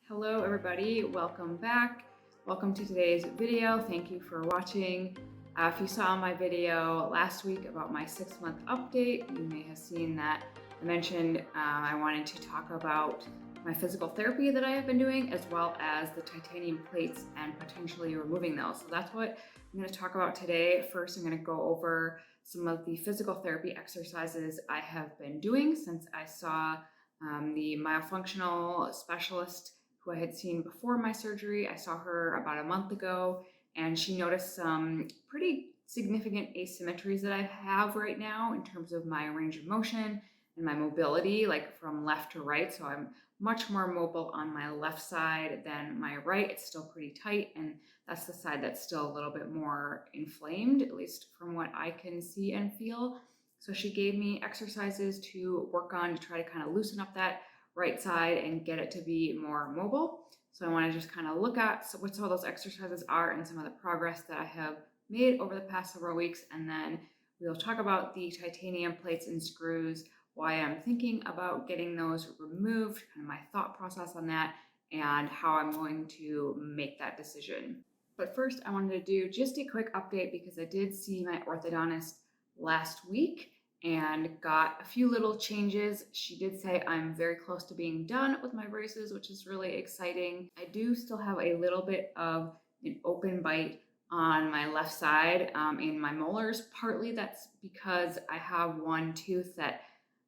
Hello everybody, welcome back. Welcome to today's video. Thank you for watching. If you saw my video last week about my 6-month update, you may have seen that I mentioned I wanted to talk about my physical therapy that I have been doing, as well as the titanium plates and potentially removing those. So that's what I'm going to talk about today. First, I'm going to go over some of the physical therapy exercises I have been doing since I saw the myofunctional specialist who I had seen before my surgery. I saw her about a month ago, and she noticed some pretty significant asymmetries that I have right now in terms of my range of motion and my mobility, like from left to right. So I'm much more mobile on my left side than my right. It's still pretty tight, and that's the side that's still a little bit more inflamed, at least from what I can see and feel. So she gave me exercises to work on to try to kind of loosen up that right side and get it to be more mobile. So I want to just kind of look at what some of those exercises are and some of the progress that I have made over the past several weeks. And then we'll talk about the titanium plates and screws, why I'm thinking about getting those removed, kind of my thought process on that, and how I'm going to make that decision. But first, I wanted to do just a quick update because I did see my orthodontist last week and got a few little changes. She did say I'm very close to being done with my braces, which is really exciting. I do still have a little bit of an open bite on my left side in my molars. Partly that's because I have one tooth that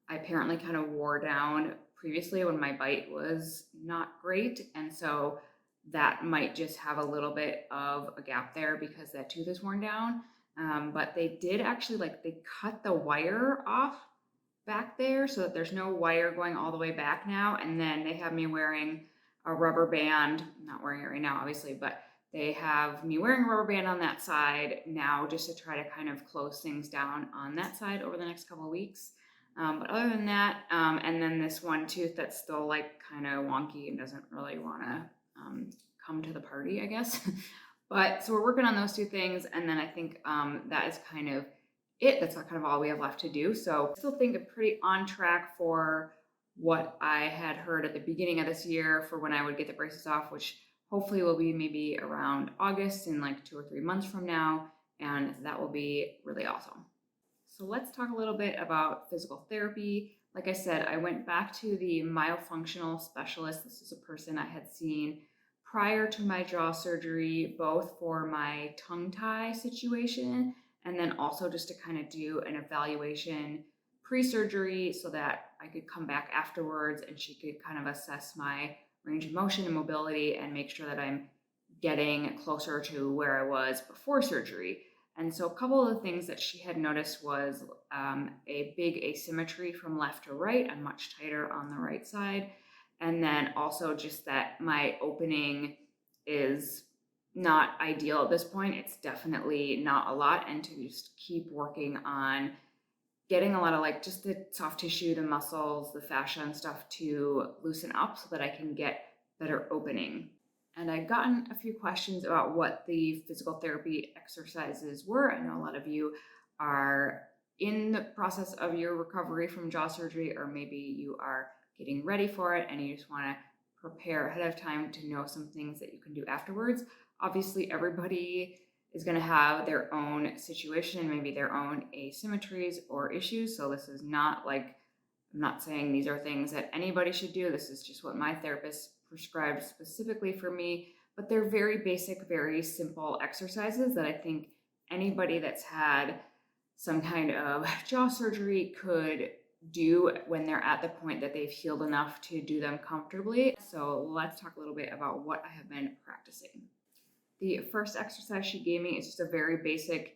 I apparently kind of wore down previously when my bite was not great. And so that might just have a little bit of a gap there because that tooth is worn down. But they did actually, they cut the wire off back there so that there's no wire going all the way back now. And then they have me wearing a rubber band. I'm not wearing it right now, obviously, but they have me wearing a rubber band on that side now just to try to kind of close things down on that side over the next couple of weeks. But other than that, and then this one tooth that's still kind of wonky and doesn't really want to come to the party, I guess. But so we're working on those two things, and then I think that is kind of it. That's kind of all we have left to do. So I still think I'm pretty on track for what I had heard at the beginning of this year for when I would get the braces off, which hopefully will be maybe around August in 2 or 3 months from now, and that will be really awesome. So let's talk a little bit about physical therapy. Like I said, I went back to the myofunctional specialist. This is a person I had seen prior to my jaw surgery, both for my tongue tie situation and then also just to kind of do an evaluation pre-surgery so that I could come back afterwards and she could kind of assess my range of motion and mobility and make sure that I'm getting closer to where I was before surgery. And so a couple of the things that she had noticed was a big asymmetry from left to right. I'm much tighter on the right side. And then also just that my opening is not ideal at this point. It's definitely not a lot. And to just keep working on getting a lot of just the soft tissue, the muscles, the fascia and stuff to loosen up so that I can get better opening. And I'd gotten a few questions about what the physical therapy exercises were. I know a lot of you are in the process of your recovery from jaw surgery, or maybe you are getting ready for it and you just want to prepare ahead of time to know some things that you can do afterwards. Obviously, everybody is going to have their own situation, maybe their own asymmetries or issues. So this is not I'm not saying these are things that anybody should do. This is just what my therapist prescribed specifically for me, but they're very basic, very simple exercises that I think anybody that's had some kind of jaw surgery could do when they're at the point that they've healed enough to do them comfortably. So let's talk a little bit about what I have been practicing. The first exercise she gave me is just a very basic,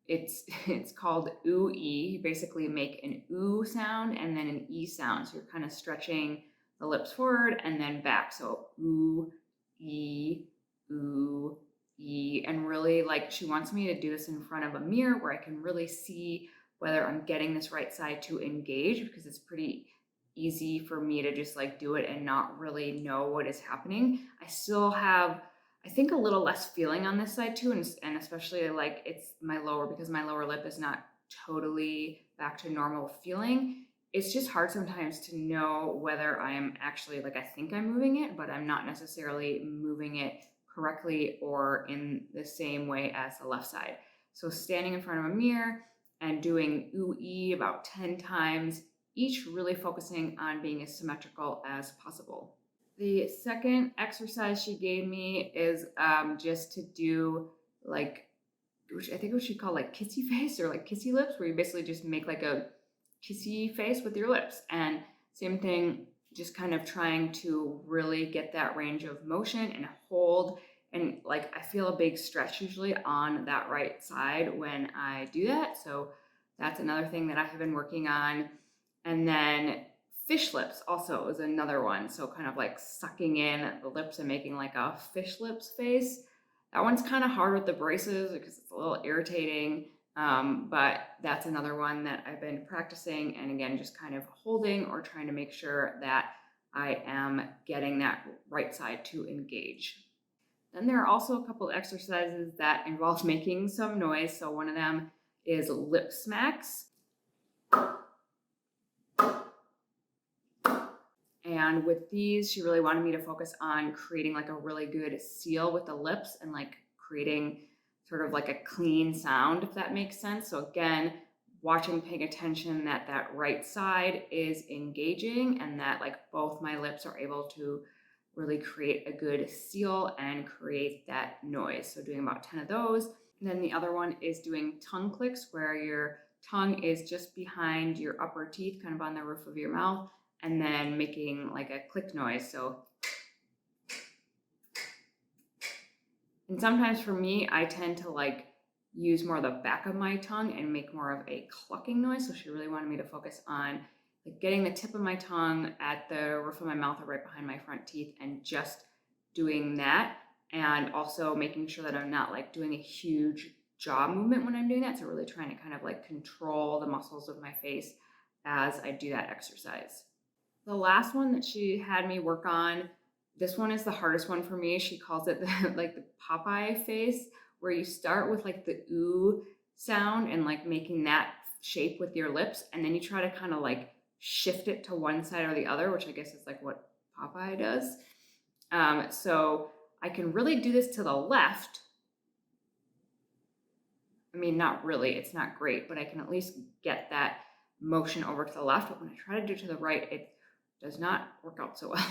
it's called ooh-ee. You basically make an ooh sound and then an e sound. So you're kind of stretching the lips forward and then back. So ooh, e, ooh, e. And really she wants me to do this in front of a mirror where I can really see whether I'm getting this right side to engage, because it's pretty easy for me to just do it and not really know what is happening. I still have, I think, a little less feeling on this side too, and especially it's my lower, because my lower lip is not totally back to normal feeling. it's just hard sometimes to know whether I am actually, like, I think I'm moving it, but I'm not necessarily moving it correctly or in the same way as the left side. So standing in front of a mirror and doing ooh-ee about 10 times, each really focusing on being as symmetrical as possible. The second exercise she gave me is just to do like, which I think what she called like kissy face or like kissy lips, where you basically just make like a kissy face with your lips. And same thing, just kind of trying to really get that range of motion and hold. And like, I feel a big stretch usually on that right side when I do that. So that's another thing that I have been working on. And then fish lips also is another one. So kind of like sucking in the lips and making like a fish lips face. That one's kind of hard with the braces because it's a little irritating. But that's another one that I've been practicing, and again, just kind of holding or trying to make sure that I am getting that right side to engage. Then there are also a couple of exercises that involve making some noise. So one of them is lip smacks. And with these, she really wanted me to focus on creating like a really good seal with the lips and like creating sort of like a clean sound, if that makes sense. So again, watching, paying attention that that right side is engaging and that like both my lips are able to really create a good seal and create that noise. So doing about 10 of those. And then the other one is doing tongue clicks, where your tongue is just behind your upper teeth, kind of on the roof of your mouth, and then making like a click noise. So, and sometimes for me, I tend to like use more of the back of my tongue and make more of a clucking noise. So she really wanted me to focus on like getting the tip of my tongue at the roof of my mouth or right behind my front teeth and just doing that. And also making sure that I'm not like doing a huge jaw movement when I'm doing that. So really trying to kind of like control the muscles of my face as I do that exercise. The last one that she had me work on, this one is the hardest one for me. She calls it like the Popeye face, where you start with like the ooh sound and like making that shape with your lips. And then you try to kind of like shift it to one side or the other, which I guess is like what Popeye does. So I can really do this to the left. I mean, not really, it's not great, but I can at least get that motion over to the left. But when I try to do it to the right, it does not work out so well.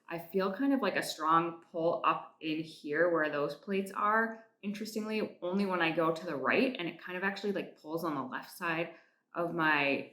I feel kind of like a strong pull up in here where those plates are. Interestingly, only when I go to the right, and it kind of actually like pulls on the left side of my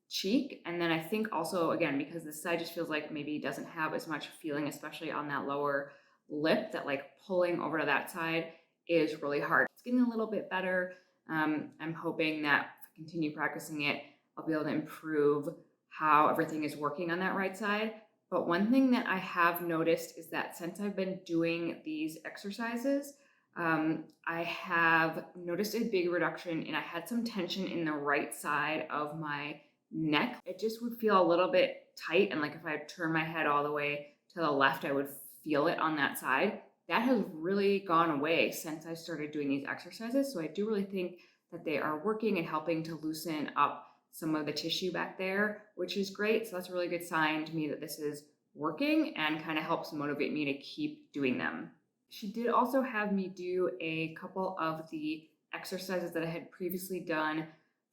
cheek. And then I think also, again, because this side just feels like maybe doesn't have as much feeling, especially on that lower lip, that like pulling over to that side is really hard. It's getting a little bit better. I'm hoping that if I continue practicing it, I'll be able to improve how everything is working on that right side. But one thing that I have noticed is that since I've been doing these exercises, I have noticed a big reduction, and I had some tension in the right side of my neck. It just would feel a little bit tight, and like if I turn my head all the way to the left, I would feel it on that side. That has really gone away since I started doing these exercises. So I do really think that they are working and helping to loosen up some of the tissue back there, which is great. So that's a really good sign to me that this is working and kind of helps motivate me to keep doing them. She did also have me do a couple of the exercises that I had previously done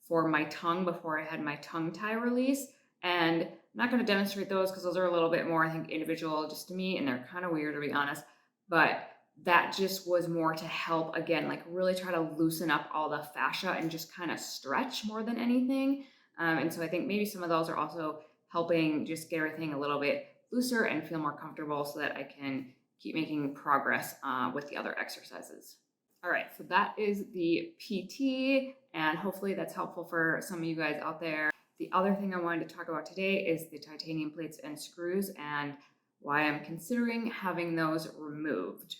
for my tongue before I had my tongue tie release. And I'm not going to demonstrate those because those are a little bit more, I think, individual just to me, and they're kind of weird to be honest. But that just was more to help, again, like really try to loosen up all the fascia and just kind of stretch more than anything. And so I think maybe some of those are also helping just get everything a little bit looser and feel more comfortable so that I can keep making progress with the other exercises. All right, so that is the PT, and hopefully that's helpful for some of you guys out there. The other thing I wanted to talk about today is the titanium plates and screws and why I'm considering having those removed.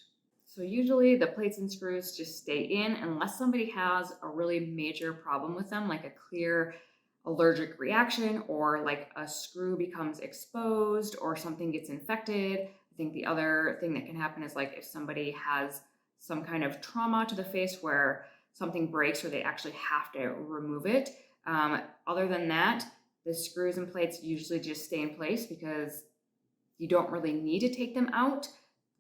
So usually the plates and screws just stay in unless somebody has a really major problem with them, like a clear allergic reaction or like a screw becomes exposed or something gets infected. I think the other thing that can happen is like if somebody has some kind of trauma to the face where something breaks or they actually have to remove it. Other than that, The screws and plates usually just stay in place because you don't really need to take them out.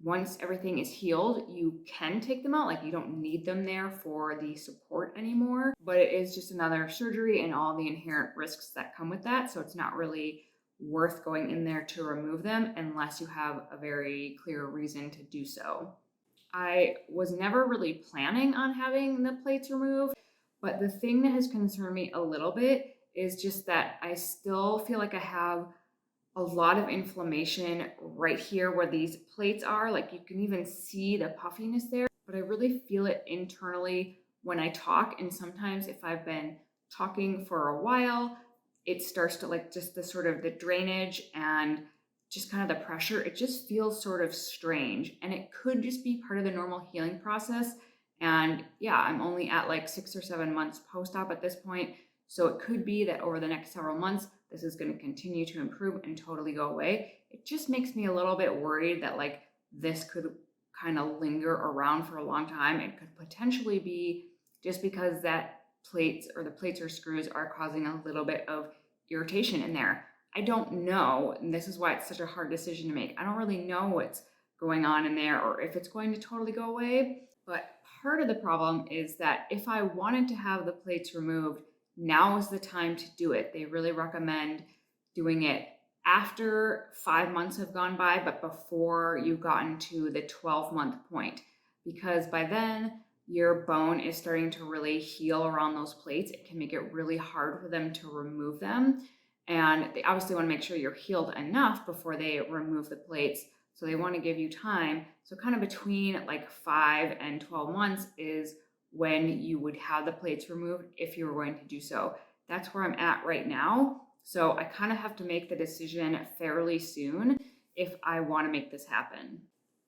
Once everything is healed, you can take them out. Like, you don't need them there for the support anymore, but it is just another surgery and all the inherent risks that come with that. So it's not really worth going in there to remove them unless you have a very clear reason to do so. I was never really planning on having the plates removed, but the thing that has concerned me a little bit is just that I still feel like I have a lot of inflammation right here where these plates are. Like, you can even see the puffiness there, but I really feel it internally when I talk. And sometimes if I've been talking for a while, it starts to, like, just the sort of the drainage and just kind of the pressure, it just feels sort of strange. And it could just be part of the normal healing process. And yeah, I'm only at like 6 or 7 months post-op at this point. So it could be that over the next several months, this is going to continue to improve and totally go away. It just makes me a little bit worried that like this could kind of linger around for a long time. It could potentially be just because that plates or the plates or screws are causing a little bit of irritation in there. I don't know, and this is why it's such a hard decision to make. I don't really know what's going on in there or if it's going to totally go away. But part of the problem is that if I wanted to have the plates removed, now is the time to do it. They really recommend doing it after 5 months have gone by, but before you've gotten to the 12-month point, because by then your bone is starting to really heal around those plates. It can make it really hard for them to remove them. And they obviously want to make sure you're healed enough before they remove the plates. So they want to give you time. So kind of between like 5 and 12 months is when you would have the plates removed if you were going to do so. That's where I'm at right now. So I kind of have to make the decision fairly soon if I want to make this happen.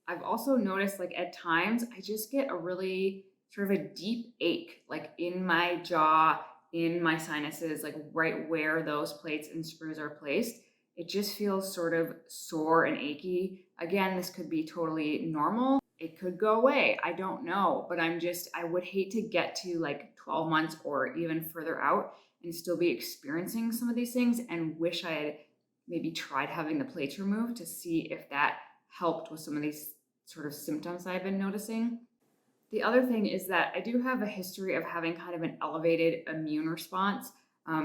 I've also noticed, like, at times I just get a really sort of a deep ache, like in my jaw, in my sinuses, like right where those plates and screws are placed. It just feels sort of sore and achy. Again, this could be totally normal. It could go away. I don't know, but I would hate to get to like 12 months or even further out and still be experiencing some of these things and wish I had maybe tried having the plates removed to see if that helped with some of these sort of symptoms I've been noticing. The other thing is that I do have a history of having kind of an elevated immune response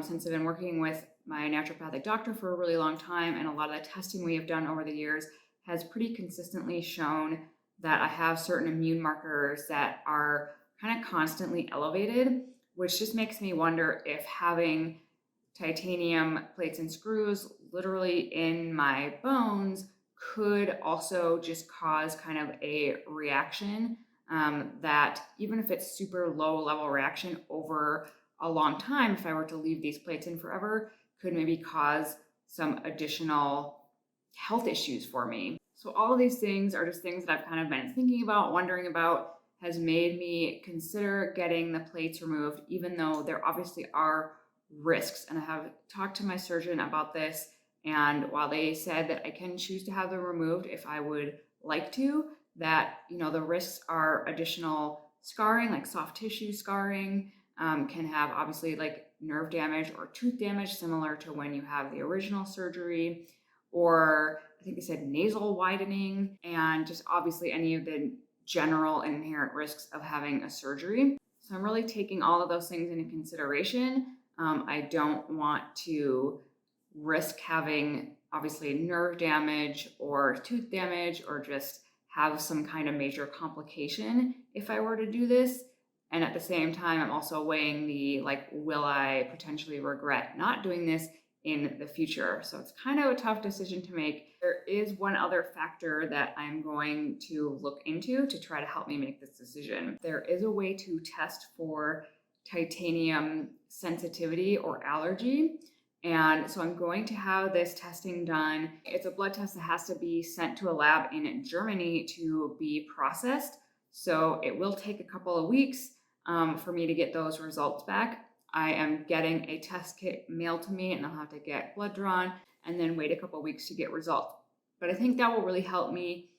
since I've been working with my naturopathic doctor for a really long time, and a lot of the testing we have done over the years has pretty consistently shown that I have certain immune markers that are kind of constantly elevated, which just makes me wonder if having titanium plates and screws literally in my bones could also just cause kind of a reaction that even if it's super low level reaction over a long time, if I were to leave these plates in forever, could maybe cause some additional health issues for me. So all of these things are just things that I've kind of been thinking about, wondering about, has made me consider getting the plates removed, even though there obviously are risks. And I have talked to my surgeon about this. And while they said that I can choose to have them removed if I would like to, that, you know, the risks are additional scarring, like soft tissue scarring, can have obviously like nerve damage or tooth damage, similar to when you have the original surgery, or I think they said nasal widening, and just obviously any of the general and inherent risks of having a surgery. So I'm really taking all of those things into consideration. I don't want to risk having obviously nerve damage or tooth damage or just have some kind of major complication if I were to do this. And at the same time, I'm also weighing the like, will I potentially regret not doing this in the future? So it's kind of a tough decision to make. There is one other factor that I'm going to look into to try to help me make this decision. There is a way to test for titanium sensitivity or allergy. And so I'm going to have this testing done. It's a blood test that has to be sent to a lab in Germany to be processed. So it will take a couple of weeks for me to get those results back. I am getting a test kit mailed to me, and I'll have to get blood drawn and then wait a couple of weeks to get results. But I think that will really help me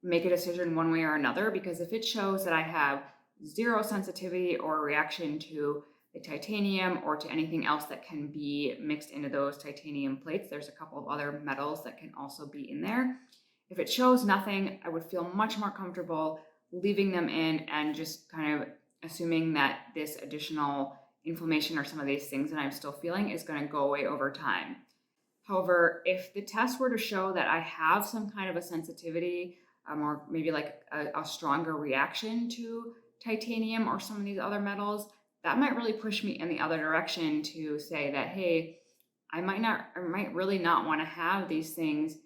make a decision one way or another, because if it shows that I have zero sensitivity or reaction to the titanium or to anything else that can be mixed into those titanium plates. There's a couple of other metals that can also be in there. If it shows nothing, I would feel much more comfortable leaving them in and just kind of assuming that this additional inflammation or some of these things that I'm still feeling is going to go away over time. However, if the test were to show that I have some kind of a sensitivity or maybe like a stronger reaction to titanium or some of these other metals, that might really push me in the other direction to say that, hey, I might really not want to have these things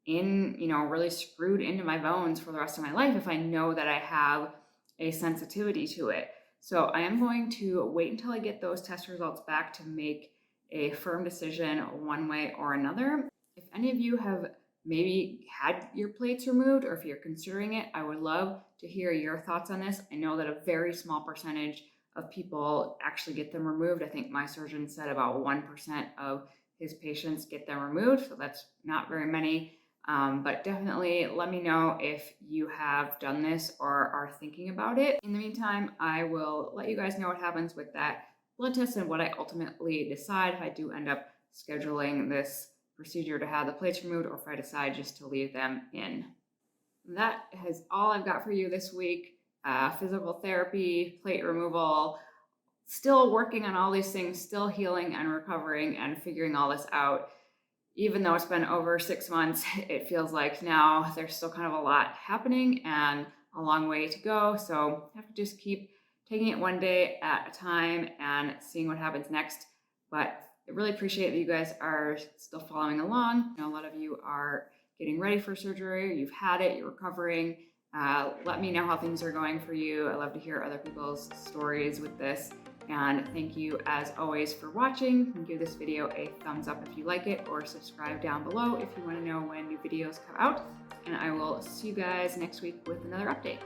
really screwed into my bones for the rest of my life if I know that I have a sensitivity to it. So I am going to wait until I get those test results back to make a firm decision one way or another. If any of you have maybe had your plates removed, or if you're considering it, I would love to hear your thoughts on this. I know that a very small percentage of people actually get them removed. I think my surgeon said about 1% of his patients get them removed, so that's not very many. But definitely let me know if you have done this or are thinking about it. In the meantime, I will let you guys know what happens with that blood test and what I ultimately decide if I do end up scheduling this procedure to have the plates removed or if I decide just to leave them in. That is all I've got for you this week. Physical therapy, plate removal, still working on all these things, still healing and recovering and figuring all this out. Even though it's been over 6 months, it feels like now there's still kind of a lot happening and a long way to go. So I have to just keep taking it one day at a time and seeing what happens next. But I really appreciate that you guys are still following along. I know a lot of you are getting ready for surgery. You've had it, you're recovering. Let me know how things are going for you. I love to hear other people's stories with this. And thank you as always for watching. You can give this video a thumbs up if you like it, or subscribe down below if you want to know when new videos come out. And I will see you guys next week with another update.